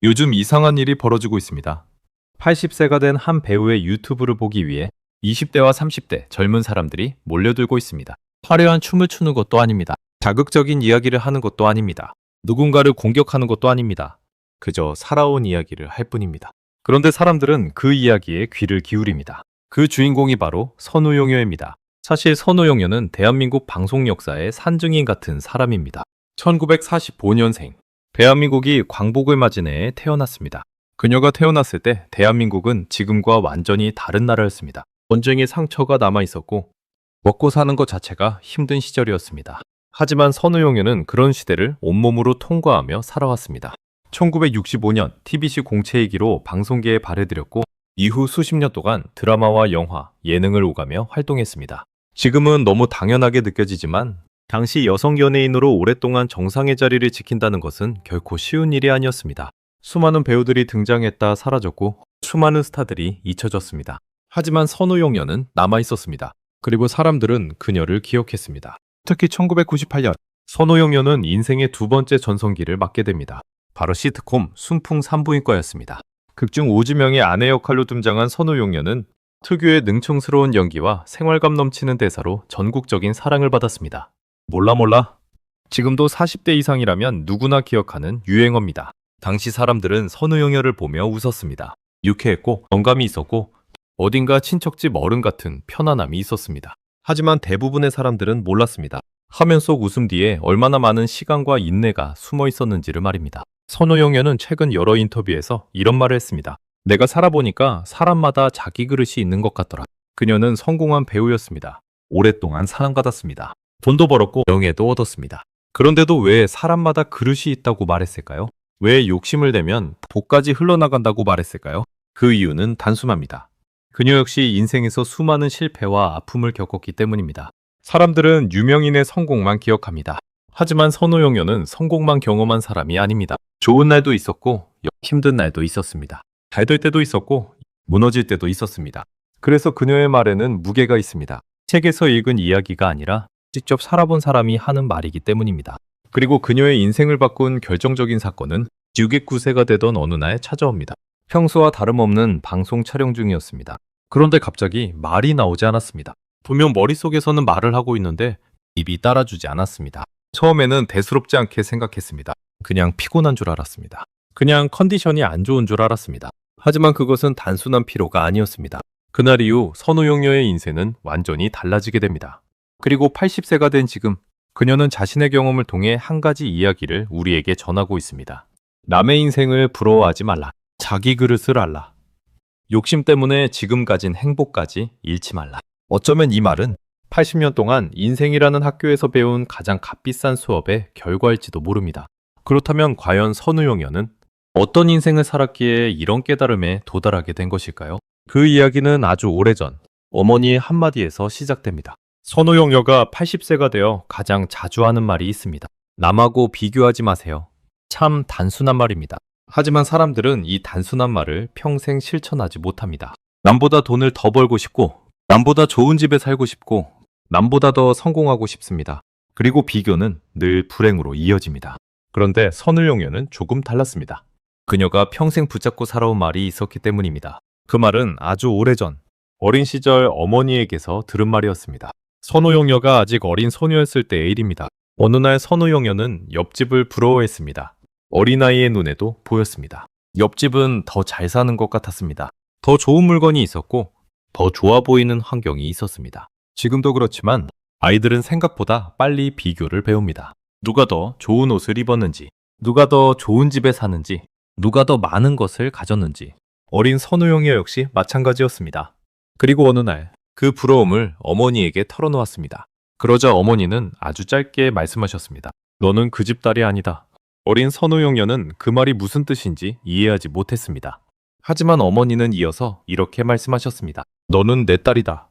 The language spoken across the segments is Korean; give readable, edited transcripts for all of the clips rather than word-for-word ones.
요즘 이상한 일이 벌어지고 있습니다. 80세가 된 한 배우의 유튜브를 보기 위해 20대와 30대 젊은 사람들이 몰려들고 있습니다. 화려한 춤을 추는 것도 아닙니다. 자극적인 이야기를 하는 것도 아닙니다. 누군가를 공격하는 것도 아닙니다. 그저 살아온 이야기를 할 뿐입니다. 그런데 사람들은 그 이야기에 귀를 기울입니다. 그 주인공이 바로 선우용여입니다. 사실 선우용여는 대한민국 방송 역사의 산증인 같은 사람입니다. 1945년생. 대한민국이 광복을 맞은 해에 태어났습니다. 그녀가 태어났을 때 대한민국은 지금과 완전히 다른 나라였습니다. 전쟁의 상처가 남아 있었고 먹고 사는 것 자체가 힘든 시절이었습니다. 하지만 선우용여는 그런 시대를 온몸으로 통과하며 살아왔습니다. 1965년 TBC 공채이기로 방송계에 발해들였고 이후 수십 년 동안 드라마와 영화, 예능을 오가며 활동했습니다. 지금은 너무 당연하게 느껴지지만 당시 여성 연예인으로 오랫동안 정상의 자리를 지킨다는 것은 결코 쉬운 일이 아니었습니다. 수많은 배우들이 등장했다 사라졌고 수많은 스타들이 잊혀졌습니다. 하지만 선우용여는 남아있었습니다. 그리고 사람들은 그녀를 기억했습니다. 특히 1998년 선우용여는 인생의 두 번째 전성기를 맞게 됩니다. 바로 시트콤 순풍 산부인과였습니다. 극중 오지명의 아내 역할로 등장한 선우용여는 특유의 능청스러운 연기와 생활감 넘치는 대사로 전국적인 사랑을 받았습니다. 몰라. 지금도 40대 이상이라면 누구나 기억하는 유행어입니다. 당시 사람들은 선우용여를 보며 웃었습니다. 유쾌했고 영감이 있었고 어딘가 친척집 어른 같은 편안함이 있었습니다. 하지만 대부분의 사람들은 몰랐습니다. 화면 속 웃음 뒤에 얼마나 많은 시간과 인내가 숨어 있었는지를 말입니다. 선우용여는 최근 여러 인터뷰에서 이런 말을 했습니다. 내가 살아보니까 사람마다 자기 그릇이 있는 것 같더라. 그녀는 성공한 배우였습니다. 오랫동안 사랑받았습니다. 돈도 벌었고 명예도 얻었습니다. 그런데도 왜 사람마다 그릇이 있다고 말했을까요? 왜 욕심을 내면 복까지 흘러나간다고 말했을까요? 그 이유는 단순합니다. 그녀 역시 인생에서 수많은 실패와 아픔을 겪었기 때문입니다. 사람들은 유명인의 성공만 기억합니다. 하지만 선우용여는 성공만 경험한 사람이 아닙니다. 좋은 날도 있었고 힘든 날도 있었습니다. 잘 될 때도 있었고 무너질 때도 있었습니다. 그래서 그녀의 말에는 무게가 있습니다. 책에서 읽은 이야기가 아니라 직접 살아본 사람이 하는 말이기 때문입니다. 그리고 그녀의 인생을 바꾼 결정적인 사건은 69세가 되던 어느 날 찾아옵니다. 평소와 다름없는 방송 촬영 중이었습니다. 그런데 갑자기 말이 나오지 않았습니다. 분명 머릿속에서는 말을 하고 있는데 입이 따라주지 않았습니다. 처음에는 대수롭지 않게 생각했습니다. 그냥 피곤한 줄 알았습니다. 그냥 컨디션이 안 좋은 줄 알았습니다. 하지만 그것은 단순한 피로가 아니었습니다. 그날 이후 선우용여의 인생은 완전히 달라지게 됩니다. 그리고 80세가 된 지금 그녀는 자신의 경험을 통해 한 가지 이야기를 우리에게 전하고 있습니다. 남의 인생을 부러워하지 말라. 자기 그릇을 알라. 욕심 때문에 지금 가진 행복까지 잃지 말라. 어쩌면 이 말은 80년 동안 인생이라는 학교에서 배운 가장 값비싼 수업의 결과일지도 모릅니다. 그렇다면 과연 선우용여는 어떤 인생을 살았기에 이런 깨달음에 도달하게 된 것일까요? 그 이야기는 아주 오래전 어머니의 한마디에서 시작됩니다. 선우용여가 80세가 되어 가장 자주 하는 말이 있습니다. 남하고 비교하지 마세요. 참 단순한 말입니다. 하지만 사람들은 이 단순한 말을 평생 실천하지 못합니다. 남보다 돈을 더 벌고 싶고, 남보다 좋은 집에 살고 싶고, 남보다 더 성공하고 싶습니다. 그리고 비교는 늘 불행으로 이어집니다. 그런데 선우용여는 조금 달랐습니다. 그녀가 평생 붙잡고 살아온 말이 있었기 때문입니다. 그 말은 아주 오래전 어린 시절 어머니에게서 들은 말이었습니다. 선우용여가 아직 어린 소녀였을 때의 일입니다. 어느 날 선우용여는 옆집을 부러워했습니다. 어린아이의 눈에도 보였습니다. 옆집은 더 잘 사는 것 같았습니다. 더 좋은 물건이 있었고 더 좋아 보이는 환경이 있었습니다. 지금도 그렇지만 아이들은 생각보다 빨리 비교를 배웁니다. 누가 더 좋은 옷을 입었는지, 누가 더 좋은 집에 사는지, 누가 더 많은 것을 가졌는지. 어린 선우용여 역시 마찬가지였습니다. 그리고 어느 날 그 부러움을 어머니에게 털어놓았습니다. 그러자 어머니는 아주 짧게 말씀하셨습니다. 너는 그 집 딸이 아니다. 어린 선우용여는 그 말이 무슨 뜻인지 이해하지 못했습니다. 하지만 어머니는 이어서 이렇게 말씀하셨습니다. 너는 내 딸이다.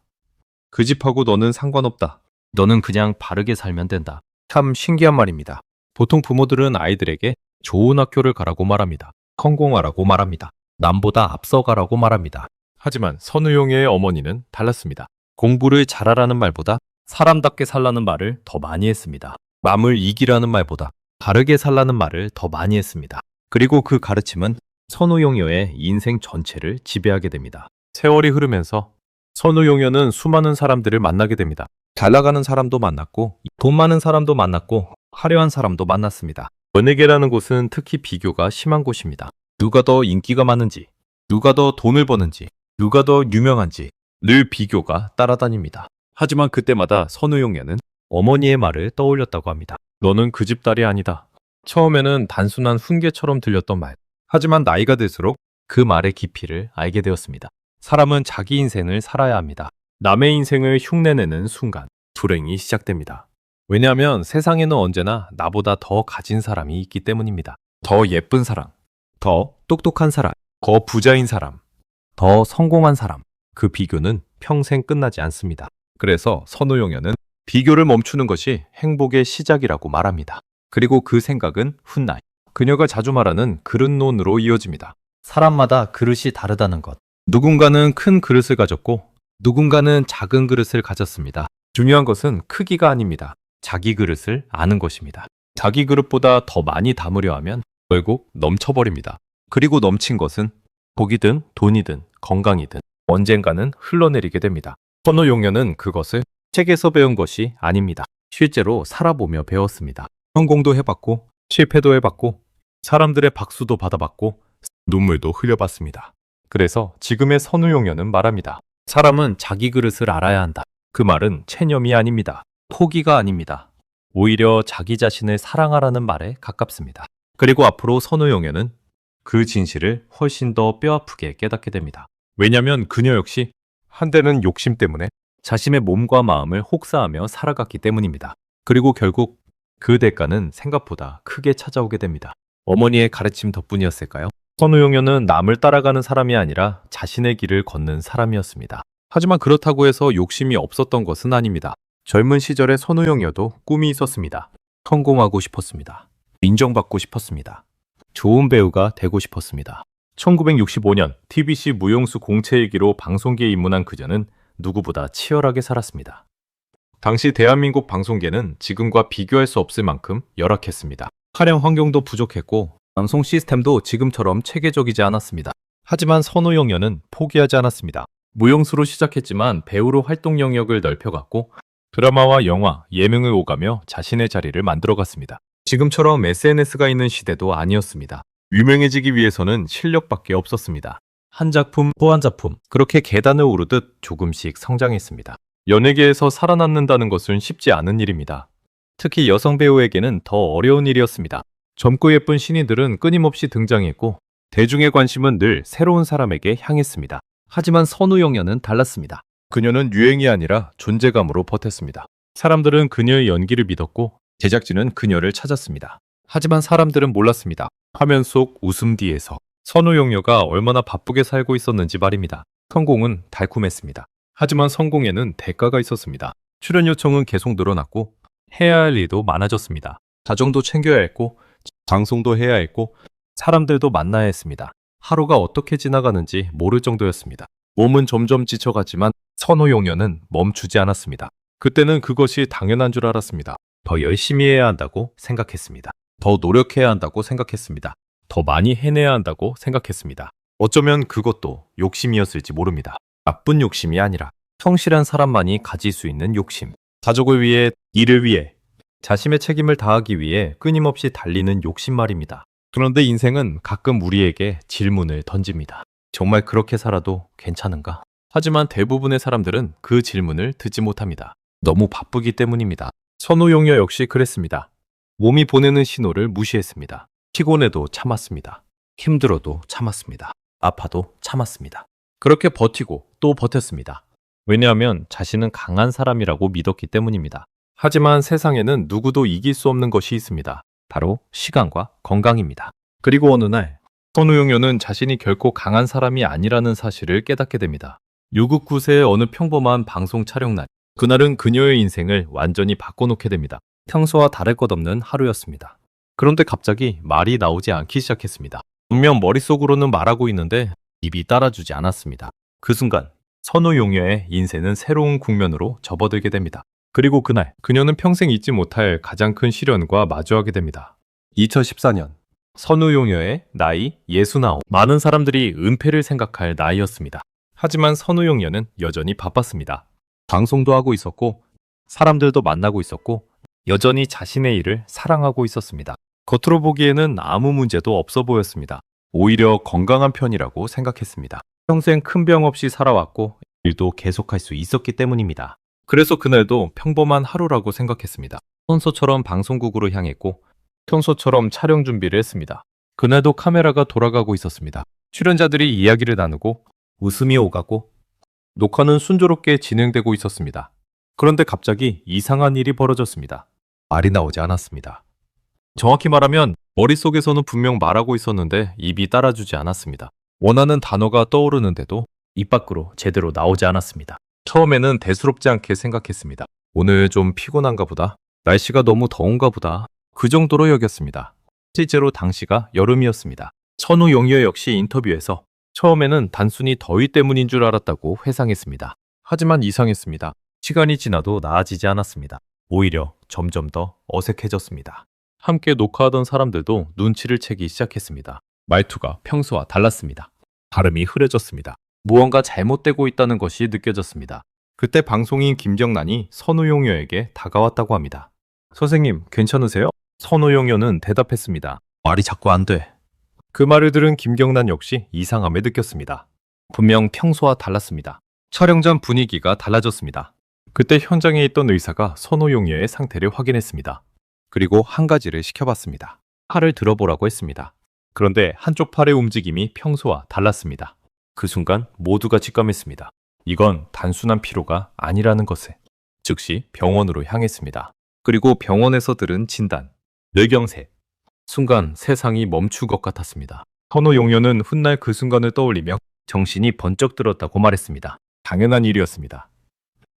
그 집하고 너는 상관없다. 너는 그냥 바르게 살면 된다. 참 신기한 말입니다. 보통 부모들은 아이들에게 좋은 학교를 가라고 말합니다. 성공하라고 말합니다. 남보다 앞서가라고 말합니다. 하지만 선우용여의 어머니는 달랐습니다. 공부를 잘하라는 말보다 사람답게 살라는 말을 더 많이 했습니다. 남을 이기라는 말보다 바르게 살라는 말을 더 많이 했습니다. 그리고 그 가르침은 선우용여의 인생 전체를 지배하게 됩니다. 세월이 흐르면서 선우용여는 수많은 사람들을 만나게 됩니다. 잘 나가는 사람도 만났고, 돈 많은 사람도 만났고, 화려한 사람도 만났습니다. 연예계라는 곳은 특히 비교가 심한 곳입니다. 누가 더 인기가 많은지, 누가 더 돈을 버는지, 누가 더 유명한지 늘 비교가 따라다닙니다. 하지만 그때마다 선우용여는 어머니의 말을 떠올렸다고 합니다. 너는 그 집 딸이 아니다. 처음에는 단순한 훈계처럼 들렸던 말. 하지만 나이가 들수록 그 말의 깊이를 알게 되었습니다. 사람은 자기 인생을 살아야 합니다. 남의 인생을 흉내내는 순간 불행이 시작됩니다. 왜냐하면 세상에는 언제나 나보다 더 가진 사람이 있기 때문입니다. 더 예쁜 사람, 더 똑똑한 사람, 더 부자인 사람, 더 성공한 사람. 그 비교는 평생 끝나지 않습니다. 그래서 선우용여는 비교를 멈추는 것이 행복의 시작이라고 말합니다. 그리고 그 생각은 훗날 그녀가 자주 말하는 그릇론으로 이어집니다. 사람마다 그릇이 다르다는 것. 누군가는 큰 그릇을 가졌고 누군가는 작은 그릇을 가졌습니다. 중요한 것은 크기가 아닙니다. 자기 그릇을 아는 것입니다. 자기 그릇보다 더 많이 담으려 하면 결국 넘쳐버립니다. 그리고 넘친 것은 복이든 돈이든 건강이든 언젠가는 흘러내리게 됩니다. 선우용여는 그것을 책에서 배운 것이 아닙니다. 실제로 살아보며 배웠습니다. 성공도 해봤고 실패도 해봤고 사람들의 박수도 받아봤고 눈물도 흘려봤습니다. 그래서 지금의 선우용여는 말합니다. 사람은 자기 그릇을 알아야 한다. 그 말은 체념이 아닙니다. 포기가 아닙니다. 오히려 자기 자신을 사랑하라는 말에 가깝습니다. 그리고 앞으로 선우용여는 그 진실을 훨씬 더 뼈아프게 깨닫게 됩니다. 왜냐하면 그녀 역시 한때는 욕심 때문에 자신의 몸과 마음을 혹사하며 살아갔기 때문입니다. 그리고 결국 그 대가는 생각보다 크게 찾아오게 됩니다. 어머니의 가르침 덕분이었을까요? 선우용여는 남을 따라가는 사람이 아니라 자신의 길을 걷는 사람이었습니다. 하지만 그렇다고 해서 욕심이 없었던 것은 아닙니다. 젊은 시절의 선우용여도 꿈이 있었습니다. 성공하고 싶었습니다. 인정받고 싶었습니다. 좋은 배우가 되고 싶었습니다. 1965년 TBC 무용수 공채일기로 방송계에 입문한 그녀는 누구보다 치열하게 살았습니다. 당시 대한민국 방송계는 지금과 비교할 수 없을 만큼 열악했습니다. 촬영 환경도 부족했고 방송 시스템도 지금처럼 체계적이지 않았습니다. 하지만 선우용여는 포기하지 않았습니다. 무용수로 시작했지만 배우로 활동 영역을 넓혀갔고 드라마와 영화, 예능을 오가며 자신의 자리를 만들어갔습니다. 지금처럼 SNS가 있는 시대도 아니었습니다. 유명해지기 위해서는 실력밖에 없었습니다. 한 작품 또 한 작품, 그렇게 계단을 오르듯 조금씩 성장했습니다. 연예계에서 살아남는다는 것은 쉽지 않은 일입니다. 특히 여성 배우에게는 더 어려운 일이었습니다. 젊고 예쁜 신인들은 끊임없이 등장했고 대중의 관심은 늘 새로운 사람에게 향했습니다. 하지만 선우용여는 달랐습니다. 그녀는 유행이 아니라 존재감으로 버텼습니다. 사람들은 그녀의 연기를 믿었고 제작진은 그녀를 찾았습니다. 하지만 사람들은 몰랐습니다. 화면 속 웃음 뒤에서 선우용여가 얼마나 바쁘게 살고 있었는지 말입니다. 성공은 달콤했습니다. 하지만 성공에는 대가가 있었습니다. 출연 요청은 계속 늘어났고 해야 할 일도 많아졌습니다. 가정도 챙겨야 했고 방송도 해야 했고 사람들도 만나야 했습니다. 하루가 어떻게 지나가는지 모를 정도였습니다. 몸은 점점 지쳐갔지만 선우용여는 멈추지 않았습니다. 그때는 그것이 당연한 줄 알았습니다. 더 열심히 해야 한다고 생각했습니다. 더 노력해야 한다고 생각했습니다. 더 많이 해내야 한다고 생각했습니다. 어쩌면 그것도 욕심이었을지 모릅니다. 나쁜 욕심이 아니라 성실한 사람만이 가질 수 있는 욕심. 가족을 위해, 일을 위해, 자신의 책임을 다하기 위해 끊임없이 달리는 욕심 말입니다. 그런데 인생은 가끔 우리에게 질문을 던집니다. 정말 그렇게 살아도 괜찮은가? 하지만 대부분의 사람들은 그 질문을 듣지 못합니다. 너무 바쁘기 때문입니다. 선우용여 역시 그랬습니다. 몸이 보내는 신호를 무시했습니다. 피곤해도 참았습니다. 힘들어도 참았습니다. 아파도 참았습니다. 그렇게 버티고 또 버텼습니다. 왜냐하면 자신은 강한 사람이라고 믿었기 때문입니다. 하지만 세상에는 누구도 이길 수 없는 것이 있습니다. 바로 시간과 건강입니다. 그리고 어느 날 선우용여는 자신이 결코 강한 사람이 아니라는 사실을 깨닫게 됩니다. 6급9세의 어느 평범한 방송 촬영 날, 그날은 그녀의 인생을 완전히 바꿔놓게 됩니다. 평소와 다를 것 없는 하루였습니다. 그런데 갑자기 말이 나오지 않기 시작했습니다. 분명 머릿속으로는 말하고 있는데 입이 따라주지 않았습니다. 그 순간 선우용여의 인생은 새로운 국면으로 접어들게 됩니다. 그리고 그날 그녀는 평생 잊지 못할 가장 큰 시련과 마주하게 됩니다. 2014년 선우용여의 나이 69. 많은 사람들이 은폐를 생각할 나이였습니다. 하지만 선우용여는 여전히 바빴습니다. 방송도 하고 있었고 사람들도 만나고 있었고 여전히 자신의 일을 사랑하고 있었습니다. 겉으로 보기에는 아무 문제도 없어 보였습니다. 오히려 건강한 편이라고 생각했습니다. 평생 큰 병 없이 살아왔고 일도 계속할 수 있었기 때문입니다. 그래서 그날도 평범한 하루라고 생각했습니다. 평소처럼 방송국으로 향했고 평소처럼 촬영 준비를 했습니다. 그날도 카메라가 돌아가고 있었습니다. 출연자들이 이야기를 나누고 웃음이 오가고 녹화는 순조롭게 진행되고 있었습니다. 그런데 갑자기 이상한 일이 벌어졌습니다. 말이 나오지 않았습니다. 정확히 말하면 머릿속에서는 분명 말하고 있었는데 입이 따라주지 않았습니다. 원하는 단어가 떠오르는데도 입 밖으로 제대로 나오지 않았습니다. 처음에는 대수롭지 않게 생각했습니다. 오늘 좀 피곤한가 보다. 날씨가 너무 더운가 보다. 그 정도로 여겼습니다. 실제로 당시가 여름이었습니다. 선우용여 역시 인터뷰에서 처음에는 단순히 더위 때문인 줄 알았다고 회상했습니다. 하지만 이상했습니다. 시간이 지나도 나아지지 않았습니다. 오히려 점점 더 어색해졌습니다. 함께 녹화하던 사람들도 눈치를 채기 시작했습니다. 말투가 평소와 달랐습니다. 발음이 흐려졌습니다. 무언가 잘못되고 있다는 것이 느껴졌습니다. 그때 방송인 김경란이 선우용여에게 다가왔다고 합니다. 선생님, 괜찮으세요? 선우용여는 대답했습니다. 말이 자꾸 안 돼. 그 말을 들은 김경란 역시 이상함을 느꼈습니다. 분명 평소와 달랐습니다. 촬영장 분위기가 달라졌습니다. 그때 현장에 있던 의사가 선우용여의 상태를 확인했습니다. 그리고 한 가지를 시켜봤습니다. 팔을 들어보라고 했습니다. 그런데 한쪽 팔의 움직임이 평소와 달랐습니다. 그 순간 모두가 직감했습니다. 이건 단순한 피로가 아니라는 것을. 즉시 병원으로 향했습니다. 그리고 병원에서 들은 진단, 뇌경색. 순간 세상이 멈출 것 같았습니다. 선우용여는 훗날 그 순간을 떠올리며 정신이 번쩍 들었다고 말했습니다. 당연한 일이었습니다.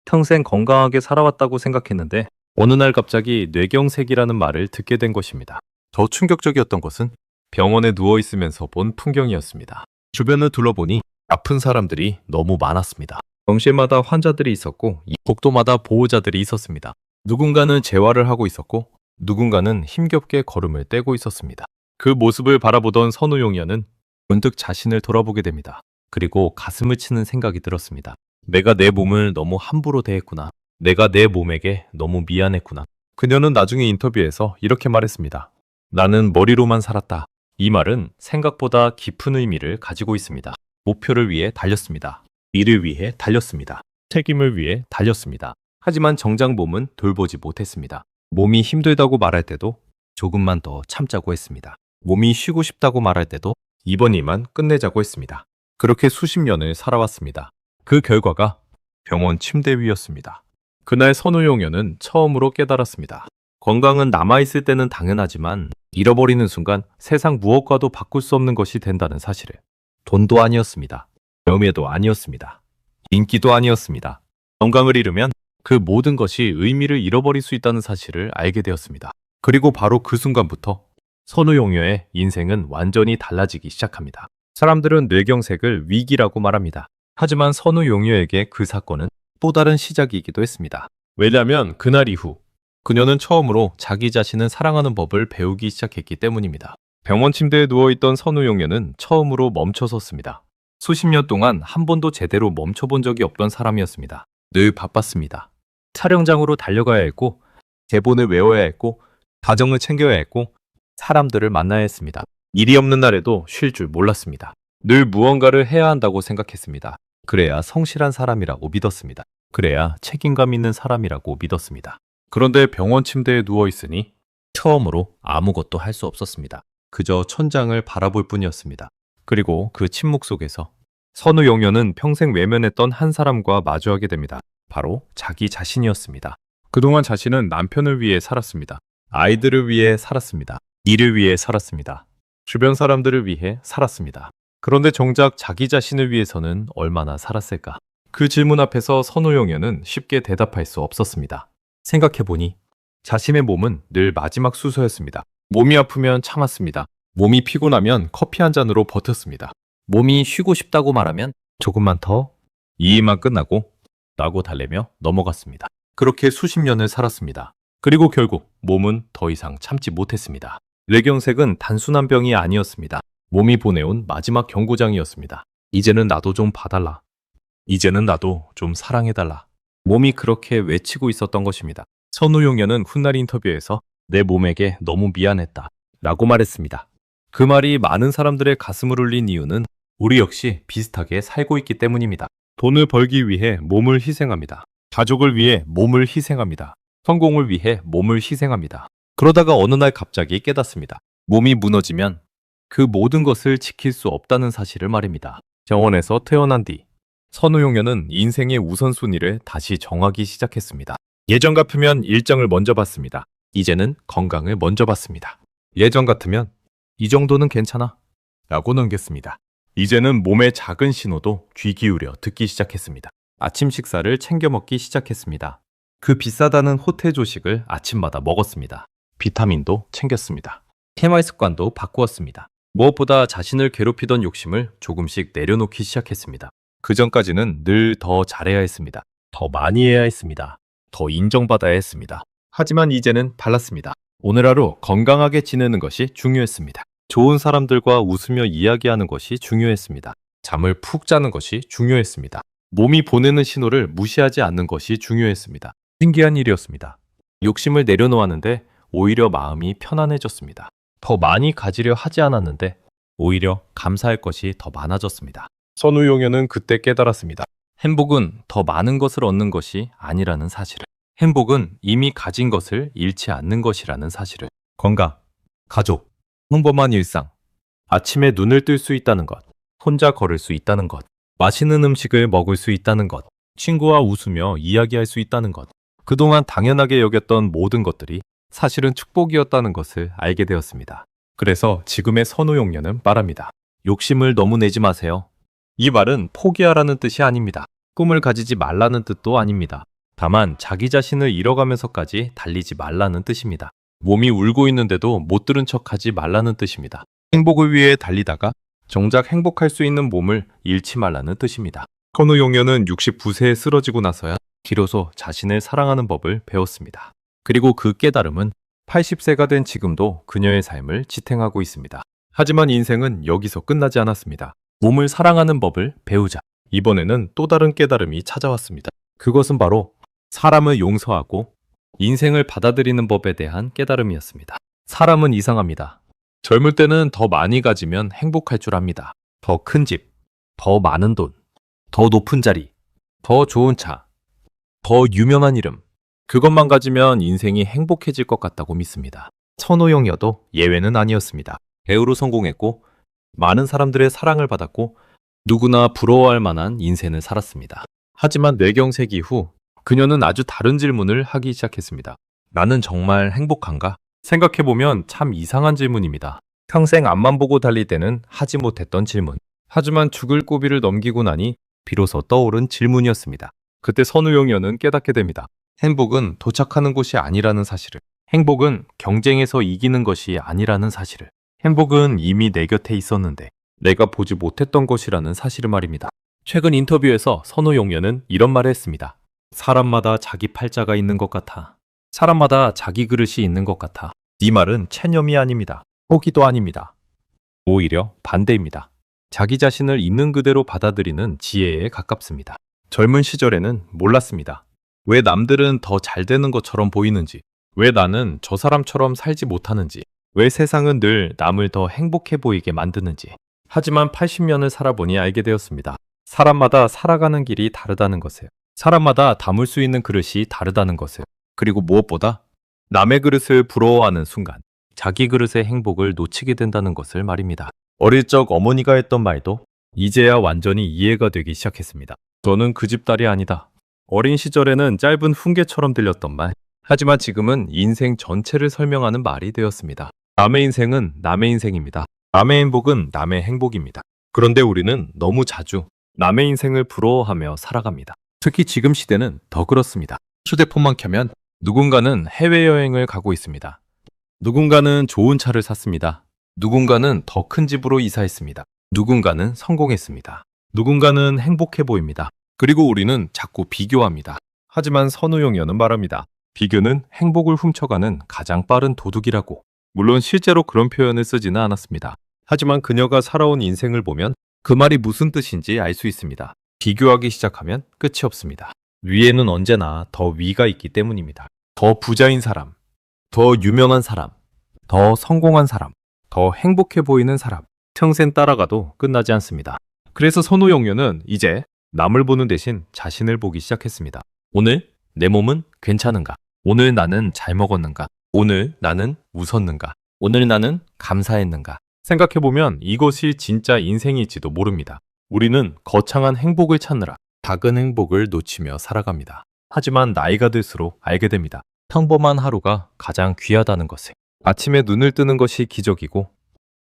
평생 건강하게 살아왔다고 생각했는데 어느 날 갑자기 뇌경색이라는 말을 듣게 된 것입니다. 더 충격적이었던 것은 병원에 누워있으면서 본 풍경이었습니다. 주변을 둘러보니 아픈 사람들이 너무 많았습니다. 병실마다 환자들이 있었고 복도마다 보호자들이 있었습니다. 누군가는 재활을 하고 있었고 누군가는 힘겹게 걸음을 떼고 있었습니다. 그 모습을 바라보던 선우용여는 문득 자신을 돌아보게 됩니다. 그리고 가슴을 치는 생각이 들었습니다. 내가 내 몸을 너무 함부로 대했구나. 내가 내 몸에게 너무 미안했구나. 그녀는 나중에 인터뷰에서 이렇게 말했습니다. 나는 머리로만 살았다. 이 말은 생각보다 깊은 의미를 가지고 있습니다. 목표를 위해 달렸습니다. 일을 위해 달렸습니다. 책임을 위해 달렸습니다. 하지만 정작 몸은 돌보지 못했습니다. 몸이 힘들다고 말할 때도 조금만 더 참자고 했습니다. 몸이 쉬고 싶다고 말할 때도 이번 일만 끝내자고 했습니다. 그렇게 수십 년을 살아왔습니다. 그 결과가 병원 침대 위였습니다. 그날 선우용여는 처음으로 깨달았습니다. 건강은 남아있을 때는 당연하지만 잃어버리는 순간 세상 무엇과도 바꿀 수 없는 것이 된다는 사실을. 돈도 아니었습니다. 명예도 아니었습니다. 인기도 아니었습니다. 건강을 잃으면 그 모든 것이 의미를 잃어버릴 수 있다는 사실을 알게 되었습니다. 그리고 바로 그 순간부터 선우용여의 인생은 완전히 달라지기 시작합니다. 사람들은 뇌경색을 위기라고 말합니다. 하지만 선우용여에게 그 사건은 또 다른 시작이기도 했습니다. 왜냐하면 그날 이후 그녀는 처음으로 자기 자신을 사랑하는 법을 배우기 시작했기 때문입니다. 병원 침대에 누워있던 선우용여는 처음으로 멈춰섰습니다. 수십 년 동안 한 번도 제대로 멈춰본 적이 없던 사람이었습니다. 늘 바빴습니다. 촬영장으로 달려가야 했고, 대본을 외워야 했고, 가정을 챙겨야 했고, 사람들을 만나야 했습니다. 일이 없는 날에도 쉴 줄 몰랐습니다. 늘 무언가를 해야 한다고 생각했습니다. 그래야 성실한 사람이라고 믿었습니다. 그래야 책임감 있는 사람이라고 믿었습니다. 그런데 병원 침대에 누워있으니 처음으로 아무것도 할 수 없었습니다. 그저 천장을 바라볼 뿐이었습니다. 그리고 그 침묵 속에서 선우용여는 평생 외면했던 한 사람과 마주하게 됩니다. 바로 자기 자신이었습니다. 그동안 자신은 남편을 위해 살았습니다. 아이들을 위해 살았습니다. 일을 위해 살았습니다. 주변 사람들을 위해 살았습니다. 그런데 정작 자기 자신을 위해서는 얼마나 살았을까? 그 질문 앞에서 선우용여는 쉽게 대답할 수 없었습니다. 생각해보니 자신의 몸은 늘 마지막 수소였습니다. 몸이 아프면 참았습니다. 몸이 피곤하면 커피 한 잔으로 버텼습니다. 몸이 쉬고 싶다고 말하면 조금만 더 이 일만 끝나고 라고 달래며 넘어갔습니다. 그렇게 수십 년을 살았습니다. 그리고 결국 몸은 더 이상 참지 못했습니다. 뇌경색은 단순한 병이 아니었습니다. 몸이 보내온 마지막 경고장이었습니다. 이제는 나도 좀 봐달라. 이제는 나도 좀 사랑해달라. 몸이 그렇게 외치고 있었던 것입니다. 선우용녀는 훗날 인터뷰에서 내 몸에게 너무 미안했다 라고 말했습니다. 그 말이 많은 사람들의 가슴을 울린 이유는 우리 역시 비슷하게 살고 있기 때문입니다. 돈을 벌기 위해 몸을 희생합니다. 가족을 위해 몸을 희생합니다. 성공을 위해 몸을 희생합니다. 그러다가 어느 날 갑자기 깨닫습니다. 몸이 무너지면 그 모든 것을 지킬 수 없다는 사실을 말입니다. 병원에서 퇴원한 뒤 선우용녀는 인생의 우선순위를 다시 정하기 시작했습니다. 예전 같으면 일정을 먼저 봤습니다. 이제는 건강을 먼저 봤습니다. 예전 같으면 이 정도는 괜찮아 라고 넘겼습니다. 이제는 몸의 작은 신호도 귀 기울여 듣기 시작했습니다. 아침 식사를 챙겨 먹기 시작했습니다. 그 비싸다는 호텔 조식을 아침마다 먹었습니다. 비타민도 챙겼습니다. 생활 습관도 바꾸었습니다. 무엇보다 자신을 괴롭히던 욕심을 조금씩 내려놓기 시작했습니다. 그 전까지는 늘 더 잘해야 했습니다. 더 많이 해야 했습니다. 더 인정받아야 했습니다. 하지만 이제는 달랐습니다. 오늘 하루 건강하게 지내는 것이 중요했습니다. 좋은 사람들과 웃으며 이야기하는 것이 중요했습니다. 잠을 푹 자는 것이 중요했습니다. 몸이 보내는 신호를 무시하지 않는 것이 중요했습니다. 신기한 일이었습니다. 욕심을 내려놓았는데 오히려 마음이 편안해졌습니다. 더 많이 가지려 하지 않았는데 오히려 감사할 것이 더 많아졌습니다. 선우용녀는 그때 깨달았습니다. 행복은 더 많은 것을 얻는 것이 아니라는 사실을. 행복은 이미 가진 것을 잃지 않는 것이라는 사실을. 건강, 가족, 평범한 일상, 아침에 눈을 뜰 수 있다는 것, 혼자 걸을 수 있다는 것, 맛있는 음식을 먹을 수 있다는 것, 친구와 웃으며 이야기할 수 있다는 것, 그동안 당연하게 여겼던 모든 것들이 사실은 축복이었다는 것을 알게 되었습니다. 그래서 지금의 선우용녀는 말합니다. 욕심을 너무 내지 마세요. 이 말은 포기하라는 뜻이 아닙니다. 꿈을 가지지 말라는 뜻도 아닙니다. 다만 자기 자신을 잃어가면서까지 달리지 말라는 뜻입니다. 몸이 울고 있는데도 못 들은 척하지 말라는 뜻입니다. 행복을 위해 달리다가 정작 행복할 수 있는 몸을 잃지 말라는 뜻입니다. 선우용녀는 69세에 쓰러지고 나서야 비로소 자신을 사랑하는 법을 배웠습니다. 그리고 그 깨달음은 80세가 된 지금도 그녀의 삶을 지탱하고 있습니다. 하지만 인생은 여기서 끝나지 않았습니다. 몸을 사랑하는 법을 배우자. 이번에는 또 다른 깨달음이 찾아왔습니다. 그것은 바로 사람을 용서하고 인생을 받아들이는 법에 대한 깨달음이었습니다. 사람은 이상합니다. 젊을 때는 더 많이 가지면 행복할 줄 압니다. 더 큰 집, 더 많은 돈, 더 높은 자리, 더 좋은 차, 더 유명한 이름. 그것만 가지면 인생이 행복해질 것 같다고 믿습니다. 선우용녀도 예외는 아니었습니다. 배우로 성공했고 많은 사람들의 사랑을 받았고 누구나 부러워할 만한 인생을 살았습니다. 하지만 뇌경색 이후 그녀는 아주 다른 질문을 하기 시작했습니다. 나는 정말 행복한가? 생각해보면 참 이상한 질문입니다. 평생 앞만 보고 달릴 때는 하지 못했던 질문. 하지만 죽을 고비를 넘기고 나니 비로소 떠오른 질문이었습니다. 그때 선우용녀는 깨닫게 됩니다. 행복은 도착하는 곳이 아니라는 사실을. 행복은 경쟁에서 이기는 것이 아니라는 사실을. 행복은 이미 내 곁에 있었는데 내가 보지 못했던 것이라는 사실을 말입니다. 최근 인터뷰에서 선우용녀는 이런 말을 했습니다. 사람마다 자기 팔자가 있는 것 같아. 사람마다 자기 그릇이 있는 것 같아. 이 말은 체념이 아닙니다. 포기도 아닙니다. 오히려 반대입니다. 자기 자신을 있는 그대로 받아들이는 지혜에 가깝습니다. 젊은 시절에는 몰랐습니다. 왜 남들은 더 잘 되는 것처럼 보이는지, 왜 나는 저 사람처럼 살지 못하는지, 왜 세상은 늘 남을 더 행복해 보이게 만드는지. 하지만 80년을 살아보니 알게 되었습니다. 사람마다 살아가는 길이 다르다는 것을. 사람마다 담을 수 있는 그릇이 다르다는 것을. 그리고 무엇보다 남의 그릇을 부러워하는 순간 자기 그릇의 행복을 놓치게 된다는 것을 말입니다. 어릴 적 어머니가 했던 말도 이제야 완전히 이해가 되기 시작했습니다. 저는 그 집 딸이 아니다. 어린 시절에는 짧은 훈계처럼 들렸던 말. 하지만 지금은 인생 전체를 설명하는 말이 되었습니다. 남의 인생은 남의 인생입니다. 남의 행복은 남의 행복입니다. 그런데 우리는 너무 자주 남의 인생을 부러워하며 살아갑니다. 특히 지금 시대는 더 그렇습니다. 휴대폰만 켜면 누군가는 해외여행을 가고 있습니다. 누군가는 좋은 차를 샀습니다. 누군가는 더 큰 집으로 이사했습니다. 누군가는 성공했습니다. 누군가는 행복해 보입니다. 그리고 우리는 자꾸 비교합니다. 하지만 선우용녀는 말합니다. 비교는 행복을 훔쳐가는 가장 빠른 도둑이라고. 물론 실제로 그런 표현을 쓰지는 않았습니다. 하지만 그녀가 살아온 인생을 보면 그 말이 무슨 뜻인지 알 수 있습니다. 비교하기 시작하면 끝이 없습니다. 위에는 언제나 더 위가 있기 때문입니다. 더 부자인 사람, 더 유명한 사람, 더 성공한 사람, 더 행복해 보이는 사람, 평생 따라가도 끝나지 않습니다. 그래서 선우용료는 이제 남을 보는 대신 자신을 보기 시작했습니다. 오늘 내 몸은 괜찮은가? 오늘 나는 잘 먹었는가? 오늘 나는 웃었는가? 오늘 나는 감사했는가? 생각해보면 이것이 진짜 인생일지도 모릅니다. 우리는 거창한 행복을 찾느라 작은 행복을 놓치며 살아갑니다. 하지만 나이가 들수록 알게 됩니다. 평범한 하루가 가장 귀하다는 것을. 아침에 눈을 뜨는 것이 기적이고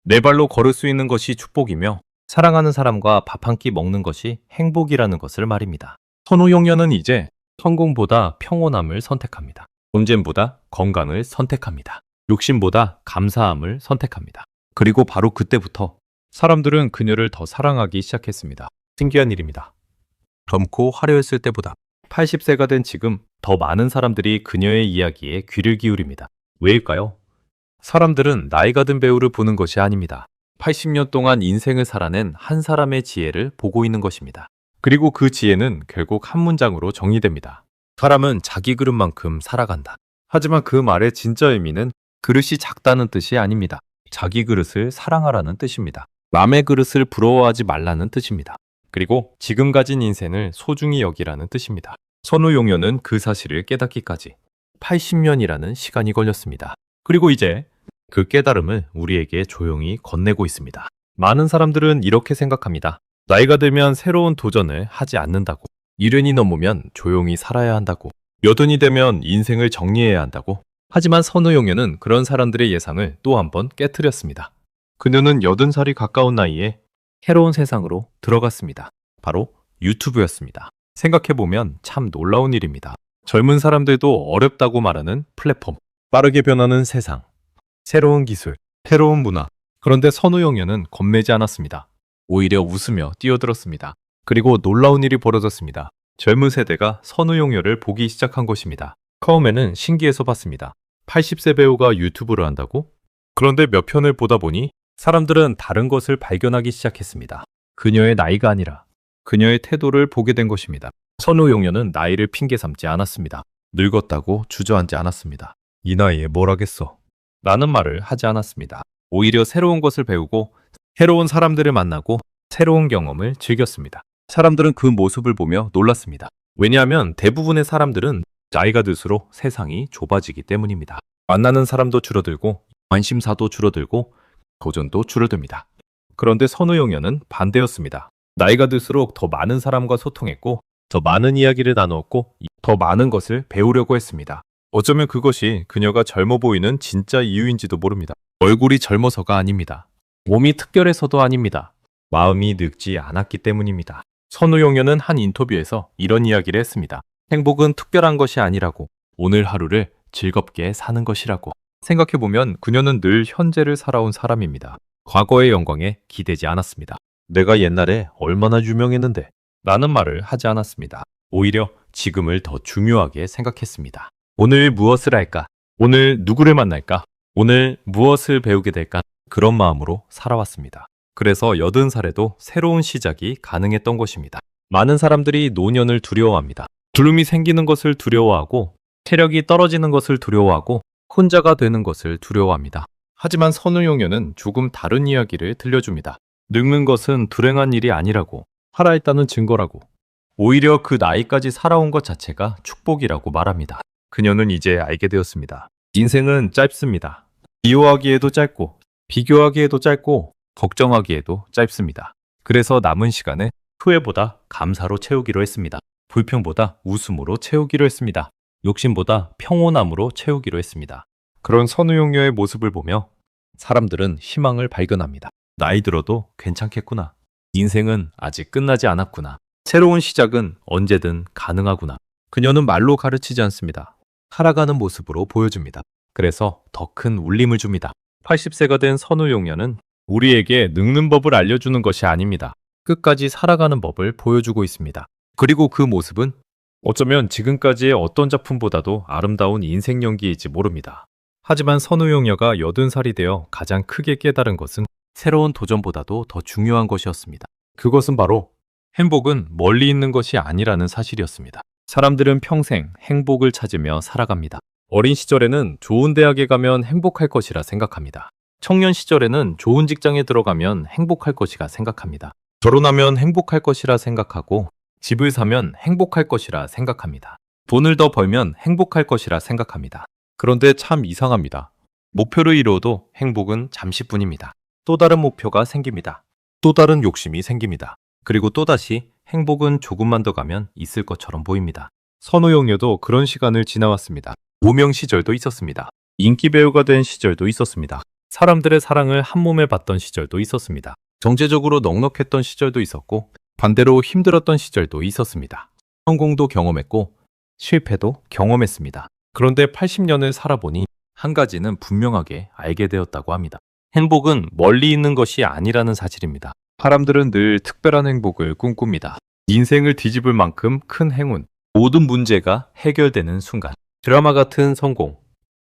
내 발로 걸을 수 있는 것이 축복이며 사랑하는 사람과 밥 한 끼 먹는 것이 행복이라는 것을 말입니다. 선우용녀는 이제 성공보다 평온함을 선택합니다. 돈잼보다 건강을 선택합니다. 욕심보다 감사함을 선택합니다. 그리고 바로 그때부터 사람들은 그녀를 더 사랑하기 시작했습니다. 신기한 일입니다. 젊고 화려했을 때보다 80세가 된 지금 더 많은 사람들이 그녀의 이야기에 귀를 기울입니다. 왜일까요? 사람들은 나이가 든 배우를 보는 것이 아닙니다. 80년 동안 인생을 살아낸 한 사람의 지혜를 보고 있는 것입니다. 그리고 그 지혜는 결국 한 문장으로 정리됩니다. 사람은 자기 그릇만큼 살아간다. 하지만 그 말의 진짜 의미는 그릇이 작다는 뜻이 아닙니다. 자기 그릇을 사랑하라는 뜻입니다. 남의 그릇을 부러워하지 말라는 뜻입니다. 그리고 지금 가진 인생을 소중히 여기라는 뜻입니다. 선우용녀는 그 사실을 깨닫기까지 80년이라는 시간이 걸렸습니다. 그리고 이제 그 깨달음을 우리에게 조용히 건네고 있습니다. 많은 사람들은 이렇게 생각합니다. 나이가 들면 새로운 도전을 하지 않는다고. 이른이 넘으면 조용히 살아야 한다고. 여든이 되면 인생을 정리해야 한다고. 하지만 선우용녀는 그런 사람들의 예상을 또 한 번 깨트렸습니다. 그녀는 80살이 가까운 나이에 새로운 세상으로 들어갔습니다. 바로 유튜브였습니다. 생각해보면 참 놀라운 일입니다. 젊은 사람들도 어렵다고 말하는 플랫폼, 빠르게 변하는 세상, 새로운 기술, 새로운 문화. 그런데 선우용녀는 겁내지 않았습니다. 오히려 웃으며 뛰어들었습니다. 그리고 놀라운 일이 벌어졌습니다. 젊은 세대가 선우용녀를 보기 시작한 것입니다. 처음에는 신기해서 봤습니다. 80세 배우가 유튜브를 한다고? 그런데 몇 편을 보다 보니 사람들은 다른 것을 발견하기 시작했습니다. 그녀의 나이가 아니라 그녀의 태도를 보게 된 것입니다. 선우용녀는 나이를 핑계 삼지 않았습니다. 늙었다고 주저앉지 않았습니다. 이 나이에 뭘 하겠어? 라는 말을 하지 않았습니다. 오히려 새로운 것을 배우고 새로운 사람들을 만나고 새로운 경험을 즐겼습니다. 사람들은 그 모습을 보며 놀랐습니다. 왜냐하면 대부분의 사람들은 나이가 들수록 세상이 좁아지기 때문입니다. 만나는 사람도 줄어들고 관심사도 줄어들고 도전도 줄어듭니다. 그런데 선우용녀는 반대였습니다. 나이가 들수록 더 많은 사람과 소통했고 더 많은 이야기를 나누었고 더 많은 것을 배우려고 했습니다. 어쩌면 그것이 그녀가 젊어 보이는 진짜 이유인지도 모릅니다. 얼굴이 젊어서가 아닙니다. 몸이 특별해서도 아닙니다. 마음이 늙지 않았기 때문입니다. 선우용녀는 한 인터뷰에서 이런 이야기를 했습니다. 행복은 특별한 것이 아니라고, 오늘 하루를 즐겁게 사는 것이라고. 생각해보면 그녀는 늘 현재를 살아온 사람입니다. 과거의 영광에 기대지 않았습니다. 내가 옛날에 얼마나 유명했는데 라는 말을 하지 않았습니다. 오히려 지금을 더 중요하게 생각했습니다. 오늘 무엇을 할까? 오늘 누구를 만날까? 오늘 무엇을 배우게 될까? 그런 마음으로 살아왔습니다. 그래서 80살에도 새로운 시작이 가능했던 것입니다. 많은 사람들이 노년을 두려워합니다. 주름이 생기는 것을 두려워하고 체력이 떨어지는 것을 두려워하고 혼자가 되는 것을 두려워합니다. 하지만 선우용녀는 조금 다른 이야기를 들려줍니다. 늙는 것은 불행한 일이 아니라고, 살아있다는 증거라고, 오히려 그 나이까지 살아온 것 자체가 축복이라고 말합니다. 그녀는 이제 알게 되었습니다. 인생은 짧습니다. 비호하기에도 짧고 비교하기에도 짧고 걱정하기에도 짧습니다. 그래서 남은 시간을 후회보다 감사로 채우기로 했습니다. 불평보다 웃음으로 채우기로 했습니다. 욕심보다 평온함으로 채우기로 했습니다. 그런 선우용녀의 모습을 보며 사람들은 희망을 발견합니다. 나이 들어도 괜찮겠구나. 인생은 아직 끝나지 않았구나. 새로운 시작은 언제든 가능하구나. 그녀는 말로 가르치지 않습니다. 살아가는 모습으로 보여줍니다. 그래서 더 큰 울림을 줍니다. 80세가 된 선우용녀는 우리에게 늙는 법을 알려주는 것이 아닙니다. 끝까지 살아가는 법을 보여주고 있습니다. 그리고 그 모습은 어쩌면 지금까지의 어떤 작품보다도 아름다운 인생 연기일지 모릅니다. 하지만 선우용녀가 80살이 되어 가장 크게 깨달은 것은 새로운 도전보다도 더 중요한 것이었습니다. 그것은 바로 행복은 멀리 있는 것이 아니라는 사실이었습니다. 사람들은 평생 행복을 찾으며 살아갑니다. 어린 시절에는 좋은 대학에 가면 행복할 것이라 생각합니다. 청년 시절에는 좋은 직장에 들어가면 행복할 것이라 생각합니다. 결혼하면 행복할 것이라 생각하고 집을 사면 행복할 것이라 생각합니다. 돈을 더 벌면 행복할 것이라 생각합니다. 그런데 참 이상합니다. 목표를 이루어도 행복은 잠시뿐입니다. 또 다른 목표가 생깁니다. 또 다른 욕심이 생깁니다. 그리고 또다시 행복은 조금만 더 가면 있을 것처럼 보입니다. 선우용녀도 그런 시간을 지나왔습니다. 무명 시절도 있었습니다. 인기 배우가 된 시절도 있었습니다. 사람들의 사랑을 한몸에 받던 시절도 있었습니다. 경제적으로 넉넉했던 시절도 있었고 반대로 힘들었던 시절도 있었습니다. 성공도 경험했고 실패도 경험했습니다. 그런데 80년을 살아보니 한 가지는 분명하게 알게 되었다고 합니다. 행복은 멀리 있는 것이 아니라는 사실입니다. 사람들은 늘 특별한 행복을 꿈꿉니다. 인생을 뒤집을 만큼 큰 행운, 모든 문제가 해결되는 순간, 드라마 같은 성공.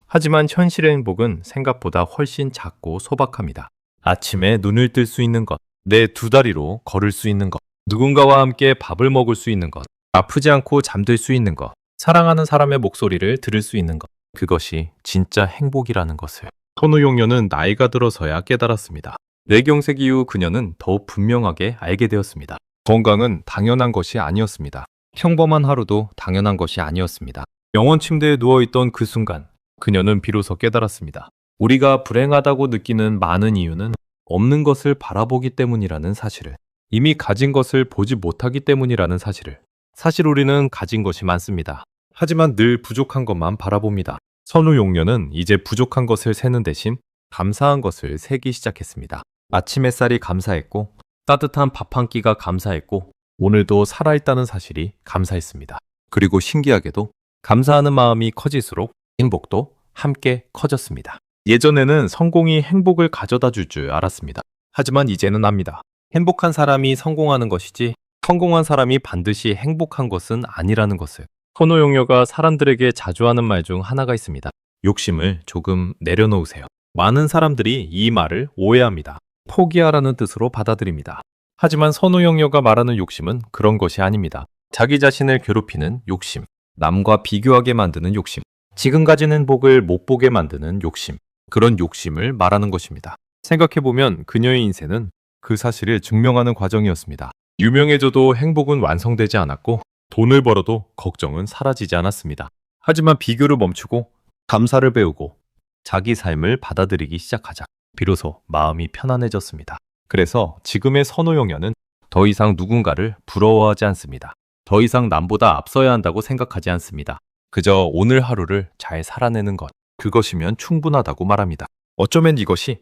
하지만 현실의 행복은 생각보다 훨씬 작고 소박합니다. 아침에 눈을 뜰 수 있는 것, 내 두 다리로 걸을 수 있는 것, 누군가와 함께 밥을 먹을 수 있는 것, 아프지 않고 잠들 수 있는 것, 사랑하는 사람의 목소리를 들을 수 있는 것. 그것이 진짜 행복이라는 것을 선우용녀는 나이가 들어서야 깨달았습니다. 뇌경색 이후 그녀는 더욱 분명하게 알게 되었습니다. 건강은 당연한 것이 아니었습니다. 평범한 하루도 당연한 것이 아니었습니다. 병원 침대에 누워있던 그 순간 그녀는 비로소 깨달았습니다. 우리가 불행하다고 느끼는 많은 이유는 없는 것을 바라보기 때문이라는 사실을, 이미 가진 것을 보지 못하기 때문이라는 사실을. 사실 우리는 가진 것이 많습니다. 하지만 늘 부족한 것만 바라봅니다. 선우용녀는 이제 부족한 것을 세는 대신 감사한 것을 세기 시작했습니다. 아침 햇살이 감사했고 따뜻한 밥 한 끼가 감사했고 오늘도 살아있다는 사실이 감사했습니다. 그리고 신기하게도 감사하는 마음이 커질수록 행복도 함께 커졌습니다. 예전에는 성공이 행복을 가져다 줄 줄 알았습니다. 하지만 이제는 압니다. 행복한 사람이 성공하는 것이지 성공한 사람이 반드시 행복한 것은 아니라는 것을. 선우용녀가 사람들에게 자주 하는 말 중 하나가 있습니다. 욕심을 조금 내려놓으세요. 많은 사람들이 이 말을 오해합니다. 포기하라는 뜻으로 받아들입니다. 하지만 선우용녀가 말하는 욕심은 그런 것이 아닙니다. 자기 자신을 괴롭히는 욕심, 남과 비교하게 만드는 욕심, 지금 가진 행복을 못 보게 만드는 욕심, 그런 욕심을 말하는 것입니다. 생각해보면 그녀의 인생은 그 사실을 증명하는 과정이었습니다. 유명해져도 행복은 완성되지 않았고 돈을 벌어도 걱정은 사라지지 않았습니다. 하지만 비교를 멈추고 감사를 배우고 자기 삶을 받아들이기 시작하자 비로소 마음이 편안해졌습니다. 그래서 지금의 선우용녀는 더 이상 누군가를 부러워하지 않습니다. 더 이상 남보다 앞서야 한다고 생각하지 않습니다. 그저 오늘 하루를 잘 살아내는 것, 그것이면 충분하다고 말합니다. 어쩌면 이것이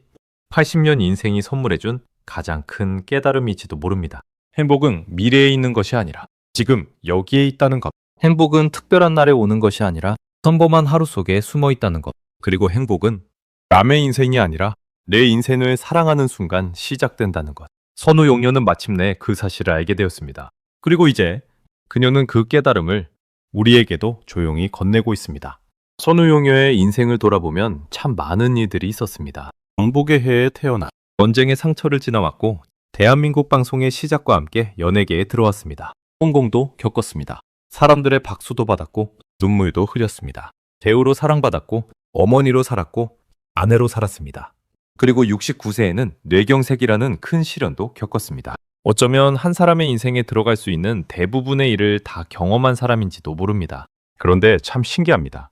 80년 인생이 선물해준 가장 큰 깨달음일지도 모릅니다. 행복은 미래에 있는 것이 아니라 지금 여기에 있다는 것. 행복은 특별한 날에 오는 것이 아니라 평범한 하루 속에 숨어 있다는 것. 그리고 행복은 남의 인생이 아니라 내 인생을 사랑하는 순간 시작된다는 것. 선우용녀는 마침내 그 사실을 알게 되었습니다. 그리고 이제 그녀는 그 깨달음을 우리에게도 조용히 건네고 있습니다. 선우용녀의 인생을 돌아보면 참 많은 일들이 있었습니다. 정복의 해에 태어나 전쟁의 상처를 지나왔고 대한민국 방송의 시작과 함께 연예계에 들어왔습니다. 성공도 겪었습니다. 사람들의 박수도 받았고 눈물도 흘렸습니다. 배우로 사랑받았고 어머니로 살았고 아내로 살았습니다. 그리고 69세에는 뇌경색이라는 큰 시련도 겪었습니다. 어쩌면 한 사람의 인생에 들어갈 수 있는 대부분의 일을 다 경험한 사람인지도 모릅니다. 그런데 참 신기합니다.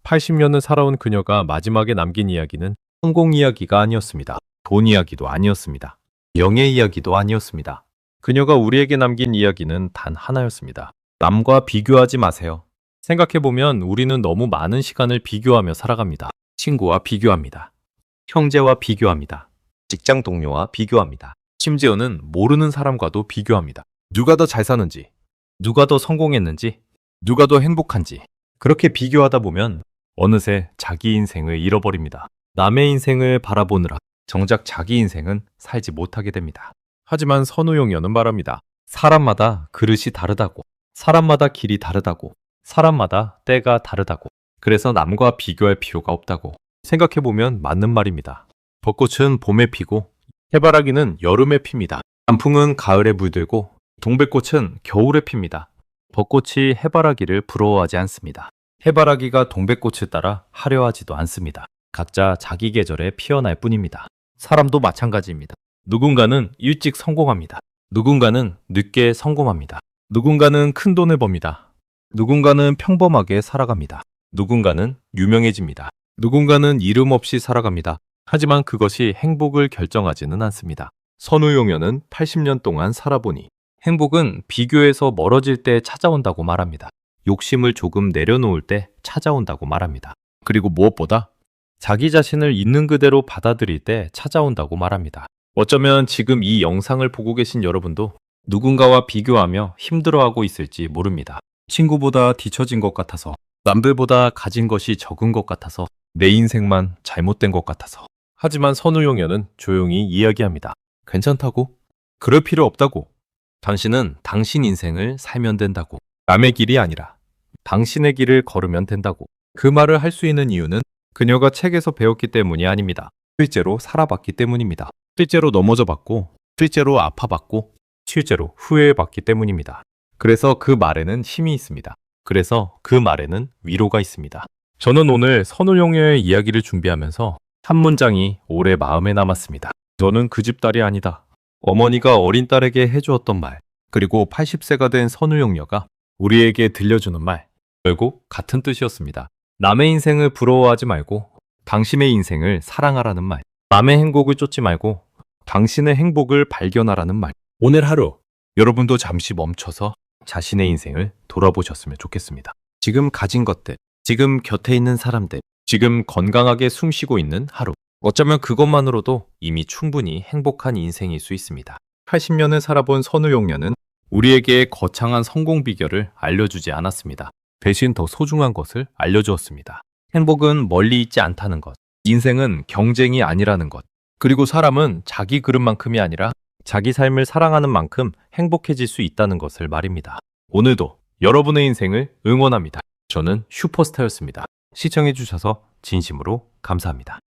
80년을 살아온 그녀가 마지막에 남긴 이야기는 성공 이야기가 아니었습니다. 돈 이야기도 아니었습니다. 명예 이야기도 아니었습니다. 그녀가 우리에게 남긴 이야기는 단 하나였습니다. 남과 비교하지 마세요. 생각해보면 우리는 너무 많은 시간을 비교하며 살아갑니다. 친구와 비교합니다. 형제와 비교합니다. 직장 동료와 비교합니다. 심지어는 모르는 사람과도 비교합니다. 누가 더 잘 사는지, 누가 더 성공했는지, 누가 더 행복한지. 그렇게 비교하다 보면 어느새 자기 인생을 잃어버립니다. 남의 인생을 바라보느라 정작 자기 인생은 살지 못하게 됩니다. 하지만 선우용녀는 말합니다. 사람마다 그릇이 다르다고, 사람마다 길이 다르다고, 사람마다 때가 다르다고. 그래서 남과 비교할 필요가 없다고. 생각해보면 맞는 말입니다. 벚꽃은 봄에 피고 해바라기는 여름에 핍니다. 단풍은 가을에 물들고 동백꽃은 겨울에 핍니다. 벚꽃이 해바라기를 부러워하지 않습니다. 해바라기가 동백꽃을 따라 화려하지도 않습니다. 각자 자기 계절에 피어날 뿐입니다. 사람도 마찬가지입니다. 누군가는 일찍 성공합니다. 누군가는 늦게 성공합니다. 누군가는 큰 돈을 법니다. 누군가는 평범하게 살아갑니다. 누군가는 유명해집니다. 누군가는 이름 없이 살아갑니다. 하지만 그것이 행복을 결정하지는 않습니다. 선우용녀는 80년 동안 살아보니 행복은 비교에서 멀어질 때 찾아온다고 말합니다. 욕심을 조금 내려놓을 때 찾아온다고 말합니다. 그리고 무엇보다 자기 자신을 있는 그대로 받아들일 때 찾아온다고 말합니다. 어쩌면 지금 이 영상을 보고 계신 여러분도 누군가와 비교하며 힘들어하고 있을지 모릅니다. 친구보다 뒤처진 것 같아서, 남들보다 가진 것이 적은 것 같아서, 내 인생만 잘못된 것 같아서. 하지만 선우용녀는 조용히 이야기합니다. 괜찮다고? 그럴 필요 없다고. 당신은 당신 인생을 살면 된다고. 남의 길이 아니라 당신의 길을 걸으면 된다고. 그 말을 할 수 있는 이유는 그녀가 책에서 배웠기 때문이 아닙니다. 실제로 살아봤기 때문입니다. 실제로 넘어져 봤고, 실제로 아파봤고, 실제로 후회해봤기 때문입니다. 그래서 그 말에는 힘이 있습니다. 그래서 그 말에는 위로가 있습니다. 저는 오늘 선우용녀의 이야기를 준비하면서 한 문장이 오래 마음에 남았습니다. 너는 그 집 딸이 아니다. 어머니가 어린 딸에게 해주었던 말, 그리고 80세가 된 선우용녀가 우리에게 들려주는 말, 결국 같은 뜻이었습니다. 남의 인생을 부러워하지 말고 당신의 인생을 사랑하라는 말, 남의 행복을 쫓지 말고 당신의 행복을 발견하라는 말. 오늘 하루 여러분도 잠시 멈춰서 자신의 인생을 돌아보셨으면 좋겠습니다. 지금 가진 것들, 지금 곁에 있는 사람들, 지금 건강하게 숨쉬고 있는 하루. 어쩌면 그것만으로도 이미 충분히 행복한 인생일 수 있습니다. 80년을 살아본 선우용녀는 우리에게 거창한 성공 비결을 알려주지 않았습니다. 대신 더 소중한 것을 알려주었습니다. 행복은 멀리 있지 않다는 것, 인생은 경쟁이 아니라는 것, 그리고 사람은 자기 그릇만큼이 아니라 자기 삶을 사랑하는 만큼 행복해질 수 있다는 것을 말입니다. 오늘도 여러분의 인생을 응원합니다. 저는 슈퍼스타였습니다. 시청해주셔서 진심으로 감사합니다.